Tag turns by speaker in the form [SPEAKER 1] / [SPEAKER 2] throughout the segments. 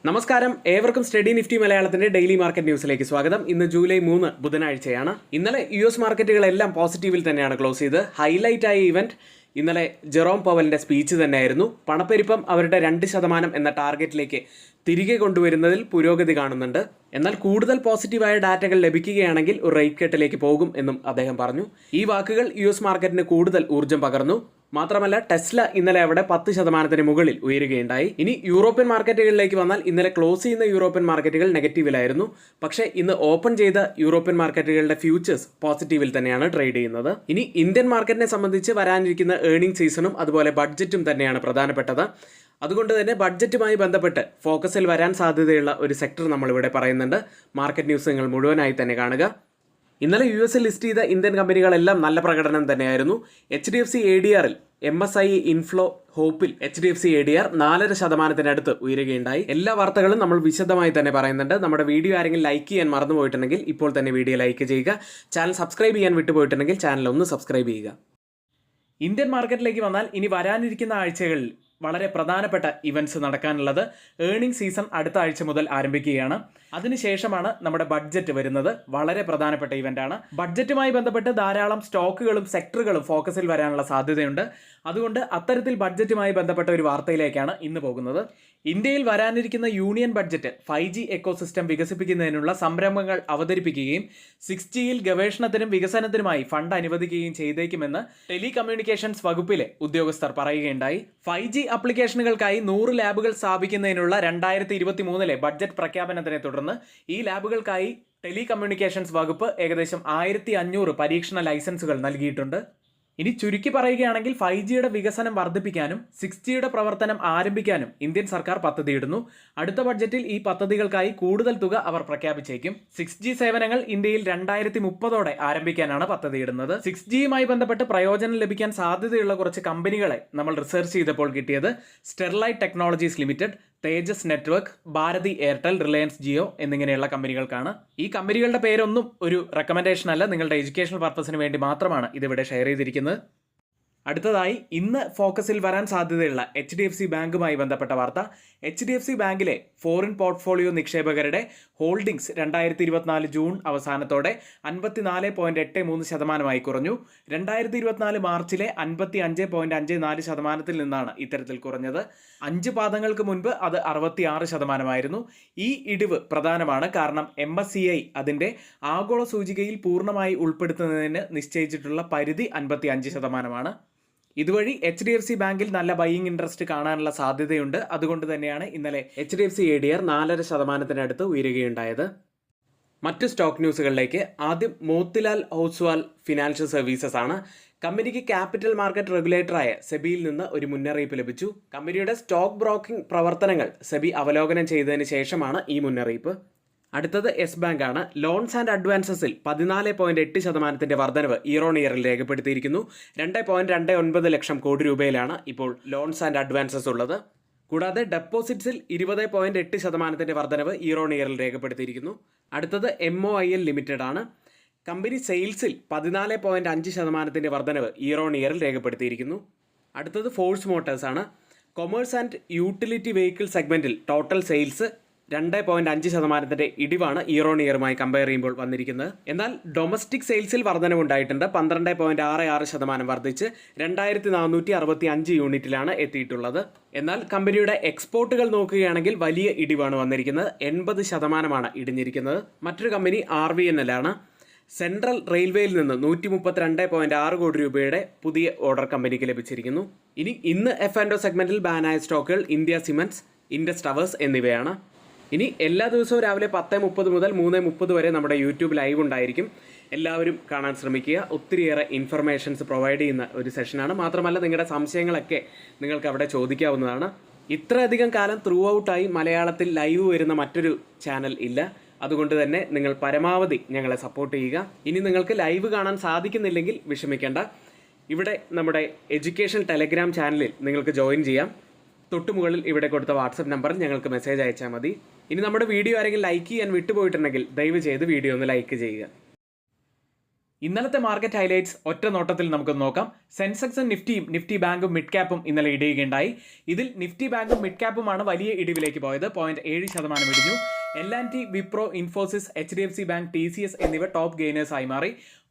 [SPEAKER 1] നമസ്കാരം, ഏവർക്കും study Nifty മലയാളത്തിന്റെ ഡെയിലി മാർക്കറ്റ് ന്യൂസിലേക്ക് സ്വാഗതം. ഇന്ന് ജൂലൈ 3 ബുധനാഴ്ചയാണ്. ഇന്നലെ US മാർക്കറ്റുകളെല്ലാം പോസിറ്റീവിൽ തന്നെയാണ് ക്ലോസ് ചെയ്ത്. ഹൈലൈറ്റ് ആയ ഇവന്റ് ഇന്നലെ ജെറോം പവലിന്റെ സ്പീച്ച് തന്നെയായിരുന്നു. പണപ്പെരുപ്പം അവരുടെ 2% എന്ന ടാർഗറ്റിലേക്ക് തിരികെ കൊണ്ടുവരുന്നതിൽ പുരോഗതി കാണുന്നുണ്ട്. എന്നാൽ കൂടുതൽ പോസിറ്റീവായ ഡാറ്റകൾ ലഭിക്കുകയാണെങ്കിൽ ഒരു റേറ്റ് കട്ടിലേക്ക് പോകും എന്നും അദ്ദേഹം പറഞ്ഞു. ഈ വാക്കുകൾ US മാർക്കറ്റിന് കൂടുതൽ ഊർജ്ജം പകർന്നു. മാത്രമല്ല, ടെസ്ല ഇന്നലെ അവിടെ 10% മുകളിൽ ഉയരുകയുണ്ടായി. ഇനി യൂറോപ്യൻ മാർക്കറ്റുകളിലേക്ക് വന്നാൽ ഇന്നലെ ക്ലോസ് ചെയ്യുന്ന യൂറോപ്യൻ മാർക്കറ്റുകൾ നെഗറ്റീവിലായിരുന്നു. പക്ഷേ ഇന്ന് ഓപ്പൺ ചെയ്ത യൂറോപ്യൻ മാർക്കറ്റുകളുടെ ഫ്യൂച്ചേഴ്സ് പോസിറ്റീവിൽ തന്നെയാണ് ട്രേഡ് ചെയ്യുന്നത്. ഇനി ഇന്ത്യൻ മാർക്കറ്റിനെ സംബന്ധിച്ച് വരാനിരിക്കുന്ന ഏർണിംഗ് സീസണും അതുപോലെ ബഡ്ജറ്റും തന്നെയാണ് പ്രധാനപ്പെട്ടത്. അതുകൊണ്ട് തന്നെ ബഡ്ജറ്റുമായി ബന്ധപ്പെട്ട് ഫോക്കസിൽ വരാൻ സാധ്യതയുള്ള ഒരു സെക്ടർ നമ്മളിവിടെ പറയുന്നുണ്ട്. മാർക്കറ്റ് ന്യൂസ് നിങ്ങൾ മുഴുവനായി തന്നെ കാണുക. ഇന്നലെ US ലിസ്റ്റ് ചെയ്ത ഇന്ത്യൻ കമ്പനികളെല്ലാം നല്ല പ്രകടനം തന്നെയായിരുന്നു. HDFC ADRൽ MSI ഇൻഫ്ലോ ഹോപ്പിൽ HDFC ADR 4.5% ഉയരുകയുണ്ടായി. എല്ലാ വാർത്തകളും നമ്മൾ വിശദമായി തന്നെ പറയുന്നുണ്ട്. നമ്മുടെ വീഡിയോ ആരെങ്കിലും ലൈക്ക് ചെയ്യാൻ മറന്നുപോയിട്ടുണ്ടെങ്കിൽ ഇപ്പോൾ തന്നെ വീഡിയോ ലൈക്ക് ചെയ്യുക. ചാനൽ സബ്സ്ക്രൈബ് ചെയ്യാൻ വിട്ടുപോയിട്ടുണ്ടെങ്കിൽ ചാനൽ ഒന്ന് സബ്സ്ക്രൈബ് ചെയ്യുക. ഇന്ത്യൻ മാർക്കറ്റിലേക്ക് വന്നാൽ ഇനി വരാനിരിക്കുന്ന ആഴ്ചകളിൽ വളരെ പ്രധാനപ്പെട്ട ഇവൻറ്റ്സ് നടക്കാനുള്ളത്. ഏർണിംഗ് സീസൺ അടുത്ത ആഴ്ച മുതൽ ആരംഭിക്കുകയാണ്. അതിനുശേഷമാണ് നമ്മുടെ ബഡ്ജറ്റ് വരുന്നത്. വളരെ പ്രധാനപ്പെട്ട ഇവൻ്റാണ്. ബഡ്ജറ്റുമായി ബന്ധപ്പെട്ട് ധാരാളം സ്റ്റോക്കുകളും സെക്ടറുകളും ഫോക്കസിൽ വരാനുള്ള സാധ്യതയുണ്ട്. അതുകൊണ്ട് അത്തരത്തിൽ ബഡ്ജറ്റുമായി ബന്ധപ്പെട്ട ഒരു വാർത്തയിലേക്കാണ് ഇന്ന് പോകുന്നത്. ഇന്ത്യയിൽ വരാനിരിക്കുന്ന യൂണിയൻ ബഡ്ജറ്റ് 5G എക്കോസിസ്റ്റം വികസിപ്പിക്കുന്നതിനുള്ള സംരംഭങ്ങൾ അവതരിപ്പിക്കുകയും 6Gയിൽ ഗവേഷണത്തിനും വികസനത്തിനുമായി ഫണ്ട് അനുവദിക്കുകയും ചെയ്തേക്കുമെന്ന് ടെലികമ്മ്യൂണിക്കേഷൻസ് വകുപ്പിലെ ഉദ്യോഗസ്ഥർ പറയുകയുണ്ടായി. 5G ആപ്ലിക്കേഷനുകൾക്കായി 100 ലാബുകൾ സ്ഥാപിക്കുന്നതിനുള്ള 2023 ബഡ്ജറ്റ് പ്രഖ്യാപനത്തിനെ തുടർന്ന് ഈ ലാബുകൾക്കായി ടെലികമ്മ്യൂണിക്കേഷൻസ് വകുപ്പ് ഏകദേശം 1500 പരീക്ഷണ ലൈസൻസുകൾ നൽകിയിട്ടുണ്ട്. ഇനി ചുരുക്കി പറയുകയാണെങ്കിൽ 5Gയുടെ വികസനം വർദ്ധിപ്പിക്കാനും 6Gയുടെ പ്രവർത്തനം ആരംഭിക്കാനും ഇന്ത്യൻ സർക്കാർ പദ്ധതിയിടുന്നു. അടുത്ത ബഡ്ജറ്റിൽ ഈ പദ്ധതികൾക്കായി കൂടുതൽ തുക അവർ പ്രഖ്യാപിച്ചേക്കും. 6G സേവനങ്ങൾ ഇന്ത്യയിൽ 2030 ആരംഭിക്കാനാണ് പദ്ധതിയിടുന്നത്. 6Gയുമായി ബന്ധപ്പെട്ട് പ്രയോജനം ലഭിക്കാൻ സാധ്യതയുള്ള കുറച്ച് കമ്പനികളെ നമ്മൾ റിസർച്ച് ചെയ്തപ്പോൾ കിട്ടിയത് Sterlite Technologies Limited, Tejas network, Bharti Airtel, Reliance Jio എന്നിങ്ങനെയുള്ള കമ്പനികൾക്കാണ്. ഈ കമ്പനികളുടെ പേരൊന്നും ഒരു റെക്കമെൻഡേഷൻ അല്ല, നിങ്ങളുടെ എഡ്യൂക്കേഷണൽ പർപ്പസിന് വേണ്ടി മാത്രമാണ് ഇതിവിടെ ഷെയർ ചെയ്തിരിക്കുന്നത്. അടുത്തതായി ഇന്ന് ഫോക്കസിൽ വരാൻ സാധ്യതയുള്ള HDFC ബാങ്കുമായി ബന്ധപ്പെട്ട വാർത്ത. HDFC ബാങ്കിലെ ഫോറിൻ പോർട്ട്ഫോളിയോ നിക്ഷേപകരുടെ ഹോൾഡിംഗ്സ് 2024 ജൂൺ അവസാനത്തോടെ 54.83% കുറഞ്ഞു. 2024 മാർച്ചിലെ 55.54% നിന്നാണ് ഇത്തരത്തിൽ കുറഞ്ഞത്. 5 പാദങ്ങൾക്ക് മുൻപ് അത് 66%. ഈ ഇടിവ് പ്രധാനമാണ്, കാരണം MSCI അതിൻ്റെ ആഗോള സൂചികയിൽ പൂർണ്ണമായി ഉൾപ്പെടുത്തുന്നതിന് നിശ്ചയിച്ചിട്ടുള്ള പരിധി 55%. ഇതുവഴി HDFC ബാങ്കിൽ നല്ല ബൈയിങ് ഇൻട്രസ്റ്റ് കാണാനുള്ള സാധ്യതയുണ്ട്. അതുകൊണ്ട് തന്നെയാണ് ഇന്നലെ HDFC ADR 4.5% ഉയരുകയുണ്ടായത്. മറ്റ് സ്റ്റോക്ക് ന്യൂസുകളിലേക്ക്. ആദ്യം മോത്തിലാൽ ഓസ്വാൽ ഫിനാൻഷ്യൽ സർവീസസ് ആണ്. കമ്പനിക്ക് ക്യാപിറ്റൽ മാർക്കറ്റ് റെഗുലേറ്ററായ സെബിയിൽ നിന്ന് ഒരു മുന്നറിയിപ്പ് ലഭിച്ചു. കമ്പനിയുടെ സ്റ്റോക്ക് ബ്രോക്കിംഗ് പ്രവർത്തനങ്ങൾ സെബി അവലോകനം ചെയ്തതിന് ശേഷമാണ് ഈ മുന്നറിയിപ്പ്. അടുത്തത് യെസ് ബാങ്ക് ആണ്. ലോൺസ് ആൻഡ് അഡ്വാൻസസിൽ 14.8% വർധനവ് ഇയർ ഓൺ ഇയറിൽ രേഖപ്പെടുത്തിയിരിക്കുന്നു. 2.29 ലക്ഷം കോടി രൂപയിലാണ് ഇപ്പോൾ ലോൺസ് ആൻഡ് അഡ്വാൻസസ് ഉള്ളത്. കൂടാതെ ഡെപ്പോസിറ്റ്സിൽ 20.8% വർധനവ് ഇയർ ഓൺ ഇയറിൽ രേഖപ്പെടുത്തിയിരിക്കുന്നു. അടുത്തത് MOIL ലിമിറ്റഡ് ആണ്. കമ്പനി സെയിൽസിൽ 14.5% വർധനവ് ഇയർ ഓൺ ഇയറിൽ രേഖപ്പെടുത്തിയിരിക്കുന്നു. അടുത്തത് ഫോഴ്സ് മോട്ടോഴ്സ് ആണ്. കൊമേഴ്സ് ആൻഡ് യൂട്ടിലിറ്റി വെഹിക്കിൾ സെഗ്മെന്റിൽ ടോട്ടൽ സെയിൽസ് 2.5% ഇടിവാണ് ഇയർ ഓൺ ഇയറുമായി കമ്പയർ ചെയ്യുമ്പോൾ വന്നിരിക്കുന്നത്. എന്നാൽ ഡൊമസ്റ്റിക് സെയിൽസിൽ വർധനവുണ്ടായിട്ടുണ്ട്. 12.66% വർദ്ധിച്ച് 2465 യൂണിറ്റിലാണ് എത്തിയിട്ടുള്ളത്. എന്നാൽ കമ്പനിയുടെ എക്സ്പോർട്ടുകൾ നോക്കുകയാണെങ്കിൽ വലിയ ഇടിവാണ് വന്നിരിക്കുന്നത്. 80% ഇടിഞ്ഞിരിക്കുന്നത്. മറ്റൊരു കമ്പനി RVNL ആണ്. സെൻട്രൽ റെയിൽവേയിൽ നിന്ന് 132.6 കോടി രൂപയുടെ പുതിയ ഓർഡർ കമ്പനിക്ക് ലഭിച്ചിരിക്കുന്നു. ഇന്ന് F&O സെഗ്മെന്റിൽ ബാനായ സ്റ്റോക്കുകൾ ഇന്ത്യ സിമന്റ്സ്, ഇൻഡസ് ടവേഴ്സ് എന്നിവയാണ്. ഇനി എല്ലാ ദിവസവും രാവിലെ 10:30 മുതൽ 3:30 വരെ നമ്മുടെ യൂട്യൂബ് ലൈവ് ഉണ്ടായിരിക്കും. എല്ലാവരും കാണാൻ ശ്രമിക്കുക. ഒത്തിരിയേറെ ഇൻഫർമേഷൻസ് പ്രൊവൈഡ് ചെയ്യുന്ന ഒരു സെഷനാണ്. മാത്രമല്ല, നിങ്ങളുടെ സംശയങ്ങളൊക്കെ നിങ്ങൾക്ക് അവിടെ ചോദിക്കാവുന്നതാണ്. ഇത്രയധികം കാലം ത്രൂ ഔട്ടായി മലയാളത്തിൽ ലൈവ് വരുന്ന മറ്റൊരു ചാനൽ ഇല്ല. അതുകൊണ്ട് തന്നെ നിങ്ങൾ പരമാവധി ഞങ്ങളെ സപ്പോർട്ട് ചെയ്യുക. ഇനി നിങ്ങൾക്ക് ലൈവ് കാണാൻ സാധിക്കുന്നില്ലെങ്കിൽ വിഷമിക്കേണ്ട. ഇവിടെ നമ്മുടെ എഡ്യൂക്കേഷൻ ടെലഗ്രാം ചാനലിൽ നിങ്ങൾക്ക് ജോയിൻ ചെയ്യാം. തൊട്ടുമുകളിൽ ഇവിടെ കൊടുത്ത വാട്സപ്പ് നമ്പറിൽ ഞങ്ങൾക്ക് മെസ്സേജ് അയച്ചാൽ മതി. ഇനി നമ്മുടെ വീഡിയോ ആരെങ്കിലും ലൈക്ക് ചെയ്യാൻ വിട്ടുപോയിട്ടുണ്ടെങ്കിൽ ദയവ് ചെയ്ത് വീഡിയോ ഒന്ന് ലൈക്ക് ചെയ്യുക. ഇന്നലത്തെ മാർക്കറ്റ് ഹൈലൈറ്റ്സ് ഒറ്റ നോട്ടത്തിൽ നമുക്കൊന്ന് നോക്കാം. സെൻസെക്സും നിഫ്റ്റി ബാങ്കും മിഡ് ക്യാപ്പും ഇന്നലെ ഇടിയുകയുണ്ടായി. ഇതിൽ നിഫ്റ്റി ബാങ്കും മിഡ് ക്യാപ്പുമാണ് വലിയ ഇടിവിലേക്ക് പോയത്. 0.7% ഇടിഞ്ഞു. L&T, Wipro, Infosys, HDFC bank, TCS എന്നിവ ടോപ്പ് ഗെയിനേഴ്സ് ആയി മാറി.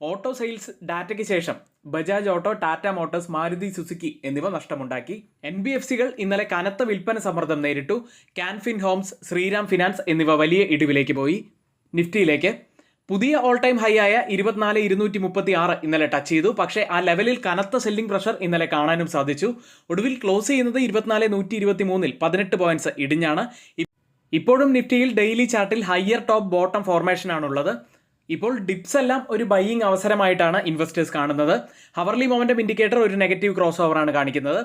[SPEAKER 1] ഓട്ടോ സെയിൽസ് ഡാറ്റയ്ക്ക് ശേഷം Bajaj auto, Tata Motors, Maruti Suzuki എന്നിവ നഷ്ടമുണ്ടാക്കി. NBFCകൾ ഇന്നലെ കനത്ത വിൽപ്പന സമ്മർദ്ദം നേരിട്ടു. കാൻഫിൻ ഹോംസ്, ശ്രീറാം ഫിനാൻസ് എന്നിവ വലിയ ഇടിവിലേക്ക് പോയി. നിഫ്റ്റിയിലേക്ക് പുതിയ ഓൾ ടൈം ഹൈ ആയ 24,236 ഇന്നലെ ടച്ച് ചെയ്തു. പക്ഷേ ആ ലെവലിൽ കനത്ത സെല്ലിംഗ് പ്രഷർ ഇന്നലെ കാണാനും സാധിച്ചു. ഒടുവിൽ ക്ലോസ് ചെയ്യുന്നത് 24,123-ൽ 18 പോയിന്റ്സ് ഇടിഞ്ഞാണ്. ഇപ്പോഴും നിഫ്റ്റിയിൽ ഡെയിലി ചാർട്ടിൽ ഹയർ ടോപ്പ് ബോട്ടം ഫോർമേഷൻ ആണുള്ളത്. ഇപ്പോൾ ഡിപ്സ് എല്ലാം ഒരു ബൈയിങ് അവസരമായിട്ടാണ് ഇൻവെസ്റ്റേഴ്സ് കാണുന്നത്. ഹവർലി മൊമെന്റം ഇൻഡിക്കേറ്റർ ഒരു നെഗറ്റീവ് ക്രോസ് ഓവറാണ് കാണിക്കുന്നത്.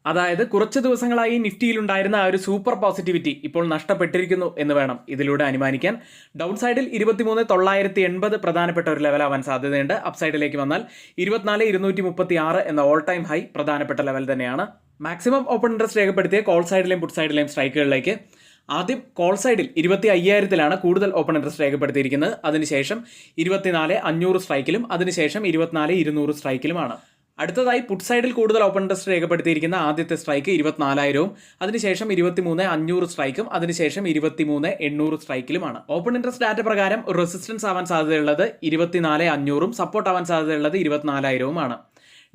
[SPEAKER 1] അതായത് കുറച്ച് ദിവസങ്ങളായി നിഫ്റ്റിയിലുണ്ടായിരുന്ന ആ ഒരു സൂപ്പർ പോസിറ്റിവിറ്റി ഇപ്പോൾ നഷ്ടപ്പെട്ടിരിക്കുന്നു എന്ന് വേണം ഇതിലൂടെ അനുമാനിക്കാൻ. ഡൗൺ സൈഡിൽ 23,980 പ്രധാനപ്പെട്ട ഒരു ലെവലാവാൻ സാധ്യതയുണ്ട്. അപ്പ് സൈഡിലേക്ക് വന്നാൽ 24,236 എന്ന ഓൾ ടൈം ഹൈ പ്രധാനപ്പെട്ട ലെവൽ തന്നെയാണ്. മാക്സിമം ഓപ്പൺ ഇൻട്രസ്റ്റ് രേഖപ്പെടുത്തിയ കോൾ സൈഡിലെയും പുട്ട് സൈഡിലെയും സ്ട്രൈക്കുകളിലേക്ക് ആദ്യം കോൾ സൈഡിൽ 25,000-ലാണ് കൂടുതൽ ഓപ്പൺ ഇൻട്രസ്റ്റ് രേഖപ്പെടുത്തിയിരിക്കുന്നത്. അതിനുശേഷം 24,500 സ്ട്രൈക്കിലും അതിനുശേഷം 24,200 സ്ട്രൈക്കിലുമാണ്. അടുത്തതായി പുട്ട് സൈഡിൽ കൂടുതൽ ഓപ്പൺ ഇൻട്രസ്റ്റ് രേഖപ്പെടുത്തിയിരിക്കുന്ന ആദ്യത്തെ സ്ട്രൈക്ക് 24,000-ഉം അതിനുശേഷം 23,500 സ്ട്രൈക്കും അതിനുശേഷം 23,800 സ്ട്രൈക്കിലുമാണ്. ഓപ്പൺ ഇൻട്രസ്റ്റ് ഡാറ്റ പ്രകാരം റെസിസ്റ്റൻസ് ആവാൻ സാധ്യതയുള്ളത് 24,500-ഉം സപ്പോർട്ട് ആവാൻ സാധ്യതയുള്ളത് 24,000-ഉമാണ്.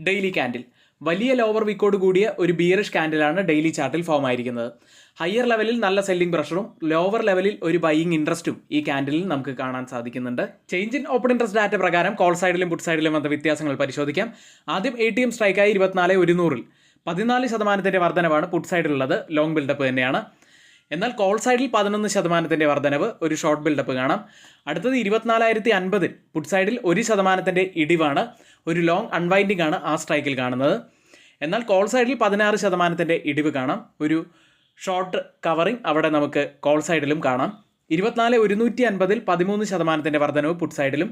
[SPEAKER 1] ഡെയിലി ക്യാൻഡിൽ വലിയ ലോവർ വിക്കോട് കൂടിയ ഒരു ബിയറിഷ് ക്യാൻഡിലാണ് ഡെയിലി ചാർട്ടിൽ ഫോം ആയിരിക്കുന്നത്. ഹയർ ലെവലിൽ നല്ല സെല്ലിംഗ് പ്രഷറും ലോവർ ലെവലിൽ ഒരു ബൈയിങ് ഇൻട്രസ്റ്റും ഈ ക്യാൻഡിലിൽ നമുക്ക് കാണാൻ സാധിക്കുന്നുണ്ട്. Change in open interest data പ്രകാരം കോൾ സൈഡിലും പുട്ട് സൈഡിലും വന്ന വ്യത്യാസങ്ങൾ പരിശോധിക്കാം. ആദ്യം ATM സ്ട്രൈക്കായി 24,100-ൽ 14% വർധനവാണ് പുട്ട് സൈഡിലുള്ളത്. ലോങ് ബിൽഡപ്പ് തന്നെയാണ്. എന്നാൽ കോൾ സൈഡിൽ 11% വർധനവ്, ഒരു ഷോർട്ട് ബിൽഡപ്പ് കാണാം. അടുത്തത് 24,050-ൽ പുട്ട് സൈഡിൽ 1% ഇടിവാണ്, ഒരു ലോങ് അൺവൈൻഡിംഗ് ആണ് ആ സ്ട്രൈക്കിൽ കാണുന്നത്. എന്നാൽ കോൾ സൈഡിൽ 16% ഇടിവ് കാണാം, ഒരു ഷോർട്ട് കവറിംഗ് അവിടെ നമുക്ക് കോൾ സൈഡിലും കാണാം. 24,150-ൽ 13% വർധനവ് പുട്ട് സൈഡിലും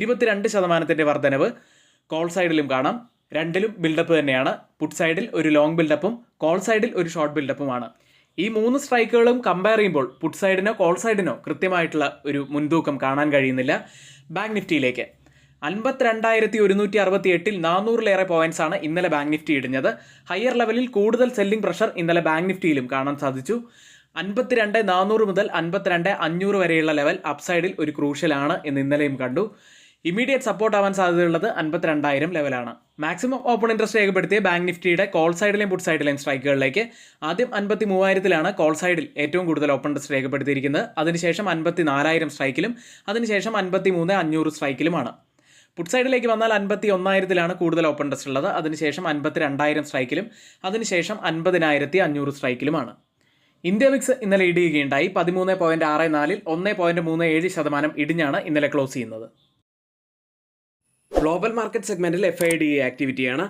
[SPEAKER 1] 22% വർധനവ് കോൾ സൈഡിലും കാണാം. രണ്ടിലും ബിൽഡപ്പ് തന്നെയാണ്. പുട്ട് സൈഡിൽ ഒരു ലോങ് ബിൽഡപ്പും കോൾ സൈഡിൽ ഒരു ഷോർട്ട് ബിൽഡപ്പുമാണ്. ഈ 3 സ്ട്രൈക്കുകളും കമ്പയർ ചെയ്യുമ്പോൾ പുട്ട് സൈഡിനോ കോൾ സൈഡിനോ കൃത്യമായിട്ടുള്ള ഒരു മുൻതൂക്കം കാണാൻ കഴിയുന്നില്ല. ബാങ്ക് നിഫ്റ്റിയിലേക്ക് 52,168-ൽ 400-ലേറെ പോയിന്റ്സ് ആണ് ഇന്നലെ ബാങ്ക് നിഫ്റ്റി ഇടിഞ്ഞത്. ഹയർ ലെവലിൽ കൂടുതൽ സെല്ലിംഗ് പ്രഷർ ഇന്നലെ ബാങ്ക് നിഫ്റ്റിയിലും കാണാൻ സാധിച്ചു. 52,400 മുതൽ 52,500 വരെയുള്ള ലെവൽ അപ്സൈഡിൽ ഒരു ക്രൂഷ്യലാണ് എന്ന് ഇന്നലെയും കണ്ടു. ഇമീഡിയറ്റ് സപ്പോർട്ട് ആവാൻ സാധ്യതയുള്ളത് 52,000 ലെവലാണ്. മാക്സിമം ഓപ്പൺ ഇൻട്രസ്റ്റ് രേഖപ്പെടുത്തിയ ബാങ്ക് നിഫ്റ്റിയുടെ കോൾ സൈഡിലെയും പുട്ട് സൈഡിലെയും സ്ട്രൈക്കുകളിലേക്ക് ആദ്യം 53,000-ലാണ് കോൾ സൈഡിൽ ഏറ്റവും കൂടുതൽ ഓപ്പൺ ഇൻട്രസ്റ്റ് രേഖപ്പെടുത്തിയിരിക്കുന്നത്. അതിനുശേഷം 54,000 സ്ട്രൈക്കിലും അതിനുശേഷം 53,500 സ്ട്രൈക്കിലുമാണ്. പുട്ട് സൈഡിലേക്ക് വന്നാൽ 51,000-ലാണ് കൂടുതൽ ഓപ്പൺ ഇൻട്രസ്റ്റ് ഉള്ളത്. അതിനുശേഷം 52,000 സ്ട്രൈക്കിലും അതിനുശേഷം 50,500 സ്ട്രൈക്കിലുമാണ്. ഇന്ത്യ വിക്സ് ഇന്നലെ ഇടിയുകയുണ്ടായി. 13.64-ൽ 1.37% ഇടിഞ്ഞാണ് ഇന്നലെ ക്ലോസ് ചെയ്യുന്നത്. ഗ്ലോബൽ മാർക്കറ്റ് സെഗ്മെന്റിൽ FIDA ആക്ടിവിറ്റിയാണ്.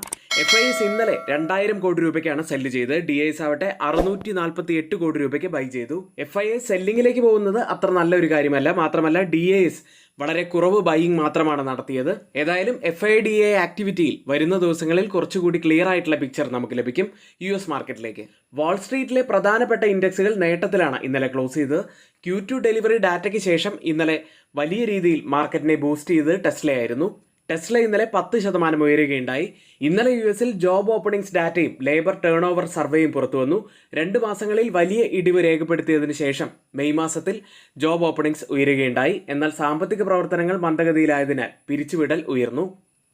[SPEAKER 1] FIS ഇന്നലെ 2,000 കോടി രൂപയ്ക്കാണ് സെല്ല് ചെയ്ത്. DIS ആവട്ടെ 648 കോടി രൂപയ്ക്ക് ബൈ ചെയ്തു. FIS സെല്ലിങ്ങിലേക്ക് പോകുന്നത് അത്ര നല്ലൊരു കാര്യമല്ല. മാത്രമല്ല DIS വളരെ കുറവ് ബൈയിങ് മാത്രമാണ് നടത്തിയത്. ഏതായാലും FIDA ആക്ടിവിറ്റിയിൽ വരുന്ന ദിവസങ്ങളിൽ കുറച്ചുകൂടി ക്ലിയർ ആയിട്ടുള്ള പിക്ചർ നമുക്ക് ലഭിക്കും. US മാർക്കറ്റിലേക്ക് വാൾസ്ട്രീറ്റിലെ പ്രധാനപ്പെട്ട ഇൻഡെക്സുകൾ നേട്ടത്തിലാണ് ഇന്നലെ ക്ലോസ് ചെയ്തത്. Q2 ഡെലിവറി ഡാറ്റയ്ക്ക് ശേഷം ഇന്നലെ വലിയ രീതിയിൽ മാർക്കറ്റിനെ ബൂസ്റ്റ് ചെയ്ത് ടെസ്ലയായിരുന്നു. ടെസ്ല ഇന്നലെ 10% ഉയരുകയുണ്ടായി. ഇന്നലെ US-ൽ ജോബ് ഓപ്പണിംഗ്സ് ഡാറ്റയും ലേബർ ടേൺ ഓവർ സർവേയും പുറത്തു വന്നു. 2 മാസങ്ങളിൽ വലിയ ഇടിവ് രേഖപ്പെടുത്തിയതിനു ശേഷം മെയ് മാസത്തിൽ ജോബ് ഓപ്പണിംഗ്സ് ഉയരുകയുണ്ടായി. എന്നാൽ സാമ്പത്തിക പ്രവർത്തനങ്ങൾ മന്ദഗതിയിലായതിനാൽ പിരിച്ചുവിടൽ ഉയർന്നു.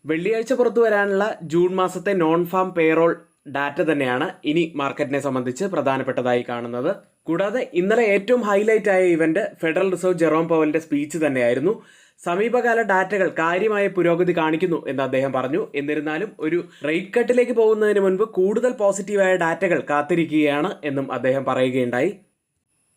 [SPEAKER 1] വെള്ളിയാഴ്ച പുറത്തു വരാനുള്ള ജൂൺ മാസത്തെ നോൺ ഫാം പേറോൾ ഡാറ്റ തന്നെയാണ് ഇനി മാർക്കറ്റിനെ സംബന്ധിച്ച് പ്രധാനപ്പെട്ടതായി കാണുന്നത്. കൂടാതെ ഇന്നലെ ഏറ്റവും ഹൈലൈറ്റ് ആയ ഇവന്റ് ഫെഡറൽ റിസർവ് ജെറോം പവലിന്റെ സ്പീച്ച് തന്നെയായിരുന്നു. സമീപകാല ഡാറ്റകൾ കാര്യമായ പുരോഗതി കാണിക്കുന്നു എന്ന് അദ്ദേഹം പറഞ്ഞു. എന്നിരുന്നാലും ഒരു റേറ്റ് കട്ടിലേക്ക് പോകുന്നതിന് മുൻപ് കൂടുതൽ പോസിറ്റീവായ ഡാറ്റകൾ കാത്തിരിക്കുകയാണ് എന്നും അദ്ദേഹം പറയുകയുണ്ടായി.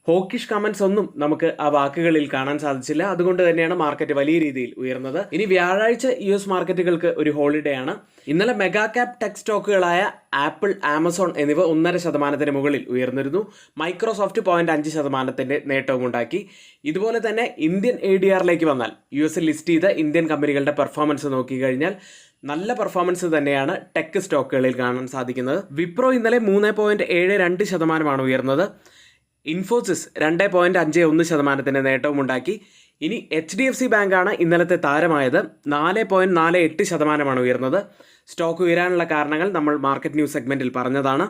[SPEAKER 1] ഹോക്കിഷ് കമന്റ്സ് ഒന്നും നമുക്ക് ആ വാക്കുകളിൽ കാണാൻ സാധിച്ചില്ല. അതുകൊണ്ട് തന്നെയാണ് മാർക്കറ്റ് വലിയ രീതിയിൽ ഉയർന്നത്. ഇനി വ്യാഴാഴ്ച US മാർക്കറ്റുകൾക്ക് ഒരു ഹോളിഡേ ആണ്. ഇന്നലെ മെഗാ ക്യാപ് ടെക് സ്റ്റോക്കുകളായ ആപ്പിൾ, ആമസോൺ എന്നിവ 1.5% മുകളിൽ ഉയർന്നിരുന്നു. മൈക്രോസോഫ്റ്റ് 0.5% നേട്ടവും ഉണ്ടാക്കി. ഇതുപോലെ തന്നെ ഇന്ത്യൻ ADRലേക്ക് വന്നാൽ US-ൽ ലിസ്റ്റ് ചെയ്ത ഇന്ത്യൻ കമ്പനികളുടെ പെർഫോമൻസ് നോക്കിക്കഴിഞ്ഞാൽ നല്ല പെർഫോമൻസ് തന്നെയാണ് ടെക് സ്റ്റോക്കുകളിൽ കാണാൻ സാധിക്കുന്നത്. വിപ്രോ ഇന്നലെ 3.72% ഉയർന്നത്. ഇൻഫോസിസ് 2.51% നേട്ടവും ഉണ്ടാക്കി. ഇനി HDFC ബാങ്കാണ് ഇന്നലത്തെ താരമായത്. 4.48% ഉയർന്നത്. സ്റ്റോക്ക് ഉയരാനുള്ള കാരണങ്ങൾ നമ്മൾ മാർക്കറ്റ് ന്യൂസ് സെഗ്മെന്റിൽ പറഞ്ഞതാണ്.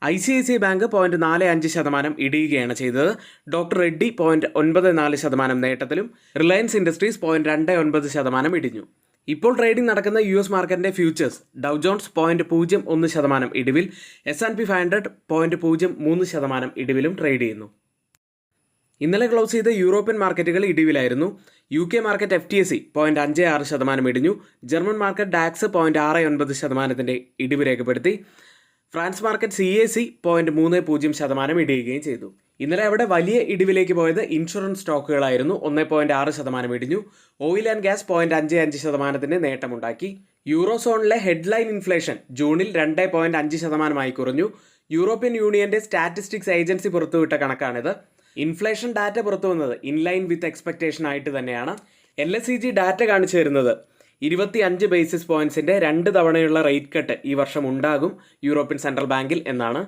[SPEAKER 1] ICICI ബാങ്ക് 0.45% ഇടിയുകയാണ് ചെയ്തത്. ഡോക്ടർ റെഡ്ഡി 0.94% നേട്ടത്തിലും റിലയൻസ് ഇൻഡസ്ട്രീസ് 0.29% ഇടിഞ്ഞു. ഇപ്പോൾ ട്രേഡിംഗ് നടക്കുന്ന US മാർക്കറ്റിന്റെ ഫ്യൂച്ചേഴ്സ് ഡൗ ജോൺസ് 0.01% ഇടിവിൽ, S&P 500 0.03% ഇടിവിലും ട്രേഡ് ചെയ്യുന്നു. ഇന്നലെ ക്ലോസ് ചെയ്ത യൂറോപ്യൻ മാർക്കറ്റുകൾ ഇടിവിലായിരുന്നു. UK മാർക്കറ്റ് FTSE 0.56% ഇടിഞ്ഞു. ജർമ്മൻ മാർക്കറ്റ് ഡാക്സ് 0.69% ഇടിവ് രേഖപ്പെടുത്തി. ഫ്രാൻസ് മാർക്കറ്റ് CAC 0.30% ഇടിയുകയും ചെയ്തു. ഇന്നലെ അവിടെ വലിയ ഇടിവിലേക്ക് പോയത് ഇൻഷുറൻസ് സ്റ്റോക്കുകളായിരുന്നു. 1.6% ഇടിഞ്ഞു. ഓയിൽ ആൻഡ് ഗ്യാസ് 0.55% നേട്ടമുണ്ടാക്കി. യൂറോ സോണിലെ ഹെഡ്ലൈൻ ഇൻഫ്ലേഷൻ ജൂണിൽ 2.5% കുറഞ്ഞു. യൂറോപ്യൻ യൂണിയന്റെ സ്റ്റാറ്റിസ്റ്റിക്സ് ഏജൻസി പുറത്തുവിട്ട കണക്കാണിത്. ഇൻഫ്ലേഷൻ ഡാറ്റ പുറത്തു വന്നത് ഇൻലൈൻ വിത്ത് എക്സ്പെക്ടേഷൻ ആയിട്ട് തന്നെയാണ്. LSEG ഡാറ്റ കാണിച്ചു തരുന്നത് 25 ബേസിസ് പോയിന്റ്സിന്റെ 2 തവണയുള്ള റേറ്റ് കട്ട് ഈ വർഷം ഉണ്ടാകും യൂറോപ്യൻ സെൻട്രൽ ബാങ്കിൽ എന്നാണ്.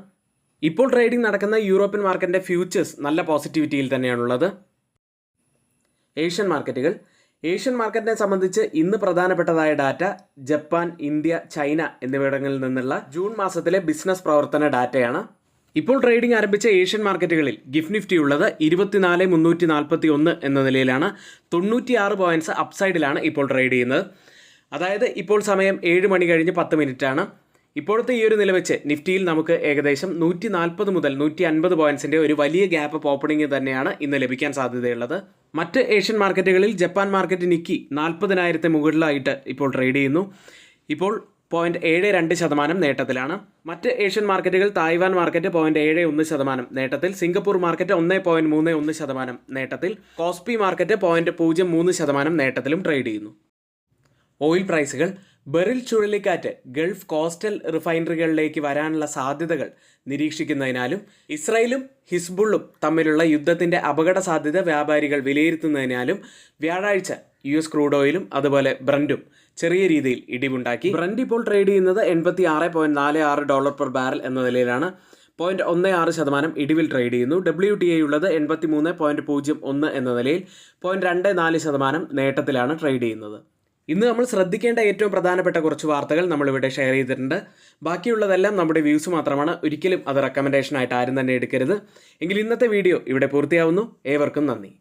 [SPEAKER 1] ഇപ്പോൾ ട്രേഡിംഗ് നടക്കുന്ന യൂറോപ്യൻ മാർക്കറ്റിന്റെ ഫ്യൂച്ചേഴ്സ് നല്ല പോസിറ്റിവിറ്റിയിൽ തന്നെയാണുള്ളത്. ഏഷ്യൻ മാർക്കറ്റിനെ സംബന്ധിച്ച് ഇന്ന് പ്രധാനപ്പെട്ടതായ ഡാറ്റ ജപ്പാൻ, ഇന്ത്യ, ചൈന എന്നിവിടങ്ങളിൽ നിന്നുള്ള ജൂൺ മാസത്തിലെ ബിസിനസ് പ്രവർത്തന ഡാറ്റയാണ്. ഇപ്പോൾ ട്രേഡിംഗ് ആരംഭിച്ച ഏഷ്യൻ മാർക്കറ്റുകളിൽ ഗിഫ്റ്റ് നിഫ്റ്റി ഉള്ളത് 24,341 എന്ന നിലയിലാണ്. 96 പോയിന്റ്സ് അപ്സൈഡിലാണ് ഇപ്പോൾ ട്രേഡ് ചെയ്യുന്നത്. അതായത് ഇപ്പോൾ സമയം 7 മണി കഴിഞ്ഞ് 10 മിനിറ്റാണ്. ഇപ്പോഴത്തെ ഈ ഒരു നില വെച്ച് നിഫ്റ്റിയിൽ നമുക്ക് ഏകദേശം 140 മുതൽ 150 പോയിന്റ്സിന്റെ ഒരു വലിയ ഗ്യാപ്പ് ഓപ്പണിംഗ് തന്നെയാണ് ഇന്ന് ലഭിക്കാൻ സാധ്യതയുള്ളത്. മറ്റ് ഏഷ്യൻ മാർക്കറ്റുകളിൽ ജപ്പാൻ മാർക്കറ്റ് നിക്കി 40,000 മുകളിലായിട്ട് ഇപ്പോൾ ട്രേഡ് ചെയ്യുന്നു. ഇപ്പോൾ 0.72% നേട്ടത്തിലാണ്. മറ്റ് ഏഷ്യൻ മാർക്കറ്റുകൾ തായ്വാൻ മാർക്കറ്റ് 0.71% നേട്ടത്തിൽ, സിംഗപ്പൂർ മാർക്കറ്റ് 1.31% നേട്ടത്തിൽ, കോസ്പി മാർക്കറ്റ് 0.03% നേട്ടത്തിലും ട്രേഡ് ചെയ്യുന്നു. ഓയിൽ പ്രൈസുകൾ. ബെറിൽ ചുഴലിക്കാറ്റ് ഗൾഫ് കോസ്റ്റൽ റിഫൈനറികളിലേക്ക് വരാനുള്ള സാധ്യതകൾ നിരീക്ഷിക്കുന്നതിനാലും ഇസ്രായേലും ഹിസ്ബുള്ളും തമ്മിലുള്ള യുദ്ധത്തിന്റെ അപകട സാധ്യത വ്യാപാരികൾ വിലയിരുത്തുന്നതിനാലും വ്യാഴാഴ്ച US ക്രൂഡ് ഓയിലും അതുപോലെ ബ്രന്റും ചെറിയ രീതിയിൽ ഇടിവുണ്ടാക്കി. ബ്രന്റ് ഇപ്പോൾ ട്രേഡ് ചെയ്യുന്നത് $86.46 പെർ ബാരൽ എന്ന നിലയിലാണ്. 0.16% ഇടിവിൽ ട്രേഡ് ചെയ്യുന്നു. WTI ഉള്ളത് 83.01 എന്ന നിലയിൽ 0.24% നേട്ടത്തിലാണ് ട്രേഡ് ചെയ്യുന്നത്. ഇന്ന് നമ്മൾ ശ്രദ്ധിക്കേണ്ട ഏറ്റവും പ്രധാനപ്പെട്ട കുറച്ച് വാർത്തകൾ നമ്മളിവിടെ ഷെയർ ചെയ്തിട്ടുണ്ട്. ബാക്കിയുള്ളതെല്ലാം നമ്മുടെ വ്യൂസ് മാത്രമാണ്. ഒരിക്കലും അത് റെക്കമെൻഡേഷൻ ആയിട്ട് ആരും തന്നെ എടുക്കരുത്. എങ്കിൽ ഇന്നത്തെ വീഡിയോ ഇവിടെ പൂർത്തിയാവുന്നു. ഏവർക്കും നന്ദി.